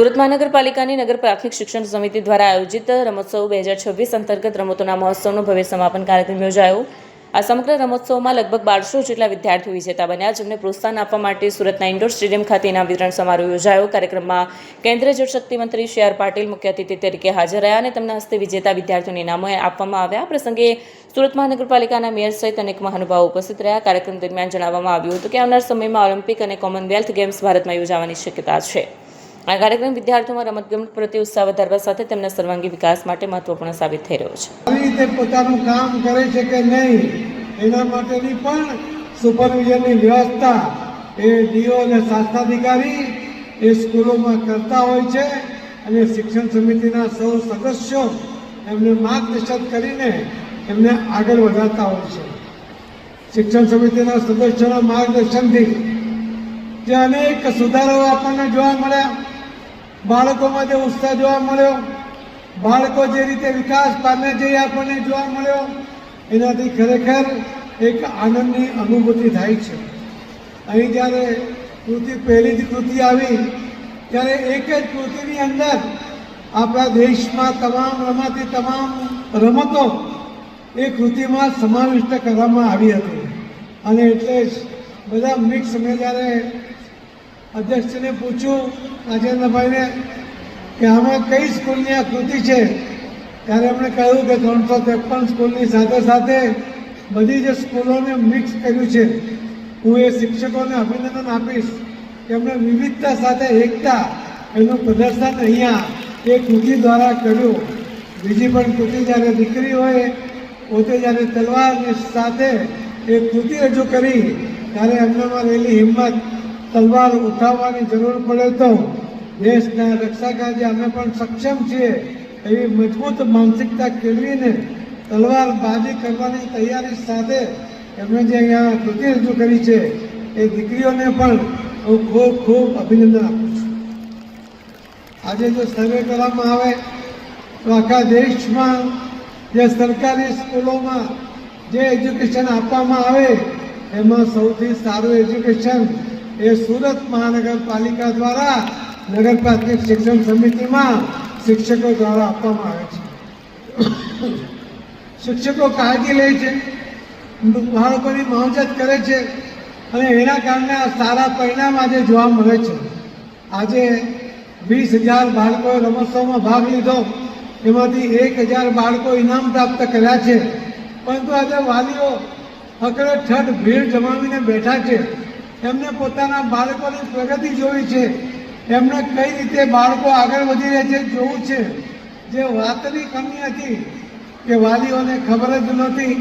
સુરત મહાનગરપાલિકાની નગર પ્રાથમિક શિક્ષણ સમિતિ દ્વારા આયોજિત રમોત્સવ 2026 અંતર્ગત રમતોના મહોત્સવનો ભવ્ય સમાપન કાર્યક્રમ યોજાયો। આ સમગ્ર રમોત્સવમાં લગભગ 1200 જેટલા વિદ્યાર્થીઓ વિજેતા બન્યા, જેમને પ્રોત્સાહન આપવા માટે સુરતના ઇન્ડોર સ્ટેડિયમ ખાતે ઇનામ વિતરણ સમારોહ યોજાયો। કાર્યક્રમમાં કેન્દ્રીય જળશક્તિ મંત્રી સી.આર. પાટીલ મુખ્ય અતિથિ તરીકે હાજર રહ્યા અને તેમના હસ્તે વિજેતા વિદ્યાર્થીઓને ઇનામો આપવામાં આવ્યા। આ પ્રસંગે સુરત મહાનગરપાલિકાના મેયર સહિત અનેક મહાનુભાવો ઉપસ્થિત રહ્યા। કાર્યક્રમ દરમિયાન જણાવવામાં આવ્યું હતું કે આવનાર સમયમાં ઓલિમ્પિક અને કોમનવેલ્થ ગેમ્સ ભારતમાં યોજાવાની શક્યતા છે। આ કાર્યક્રમ વિદ્યાર્થીઓમાં રમતગમત પ્રત્યે ઉત્સાહ વધારવા સાથે તેમના સર્વાંગી વિકાસ માટે મહત્વપૂર્ણ સાબિત થઈ રહ્યો છે। આ રીતે પોતાનું કામ કરે છે કે નહીં એના માટેની પણ સુપરવિઝનની વ્યવસ્થા એ ડીઓ અને શાસનાધિકારી એ સ્કૂલોમાં કરતા હોય છે અને શિક્ષણ સમિતિના સૌ સદસ્યો એમને માર્ગદર્શન કરીને એમને આગળ વધારતા હોય છે। શિક્ષણ સમિતિના સદસ્યોના માર્ગદર્શનથી જે અનેક સુધારાઓ આપણને જોવા મળ્યા, બાળકોમાં જે ઉત્સાહ જોવા મળ્યો, બાળકો જે રીતે વિકાસ પામે છે એ આપણને જોવા મળ્યો, એનાથી ખરેખર એક આનંદની અનુભૂતિ થાય છે। અહીં જ્યારે પહેલી જ કૃતિ આવી ત્યારે એક જ કૃતિની અંદર આપણા દેશમાં તમામ રમાતી તમામ રમતો એ કૃતિમાં સમાવિષ્ટ કરવામાં આવી હતી અને એટલે જ બધા મિક્સ મેં જ્યારે અધ્યક્ષને પૂછ્યું રાજેન્દ્રભાઈને કે આમાં કઈ સ્કૂલની આ કૃતિ છે, ત્યારે એમણે કહ્યું કે 353 સ્કૂલની સાથે સાથે બધી જે સ્કૂલોને મિક્સ કર્યું છે। હું એ શિક્ષકોને અભિનંદન આપીશ કે એમણે વિવિધતા સાથે એકતા એનું પ્રદર્શન અહીંયા એ કૃતિ દ્વારા કર્યું। બીજી પણ કૃતિ જ્યારે દીકરી હોય પોતે જ્યારે તલવારની સાથે એ કૃતિ રજૂ કરી ત્યારે એમનામાં રહેલી હિંમત, તલવાર ઉઠાવવાની જરૂર પડે તો દેશના રક્ષા કાજે અમે પણ સક્ષમ છીએ એવી મજબૂત માનસિકતા કેળવીને તલવારબાજી કરવાની તૈયારી સાથે એમણે જે અહીંયા કૃતિ રજૂ કરી છે એ દીકરીઓને પણ હું ખૂબ ખૂબ અભિનંદન આપું છું। આજે જો સર્વે કરવામાં આવે તો આખા દેશમાં જે સરકારી સ્કૂલોમાં જે એજ્યુકેશન આપવામાં આવે એમાં સૌથી સારું એજ્યુકેશન એ સુરત મહાનગરપાલિકા દ્વારા નગર પ્રાથમિક શિક્ષણ સમિતિમાં શિક્ષકો દ્વારા આપવામાં આવે છે। શિક્ષકો કાળજી લે છે, બાળકોની માવજત કરે છે અને એના કારણે આ સારા પરિણામ આજે જોવા મળે છે। આજે 20,000 બાળકોએ રમોત્સવમાં ભાગ લીધો, એમાંથી 1,000 બાળકો ઇનામ પ્રાપ્ત કર્યા છે, પરંતુ આજે વાલીઓ અકડે ઠઠ ભીડ જમાવીને બેઠા છે। એમને પોતાના બાળકોની પ્રગતિ જોવી છે, એમને કઈ રીતે બાળકો આગળ વધી રહ્યા છે જોવું છે। જે વાતની કમી હતી કે વાલીઓને ખબર જ નથી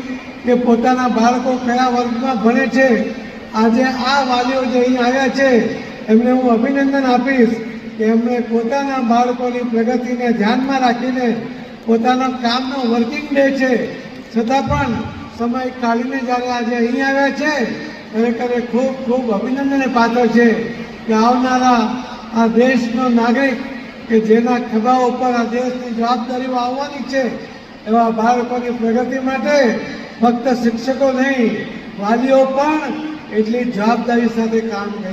કે પોતાના બાળકો કયા વર્ગમાં ભણે છે, આજે આ વાલીઓ જે અહીં આવ્યા છે એમને હું અભિનંદન આપીશ કે એમણે પોતાના બાળકોની પ્રગતિને ધ્યાનમાં રાખીને પોતાના કામનો વર્કિંગ ડે છે છતાં પણ સમય કાઢીને જ્યારે આજે અહીં આવ્યા છે ખરેખર ખૂબ ખૂબ અભિનંદનને પાત્ર છે કે આવનારા આ દેશનો નાગરિક કે જેના ખભા ઉપર આ દેશની જવાબદારીઓ આવવાની છે એવા બાળકોની પ્રગતિ માટે ફક્ત શિક્ષકો નહીં, વાલીઓ પણ એટલી જવાબદારી સાથે કામ કરી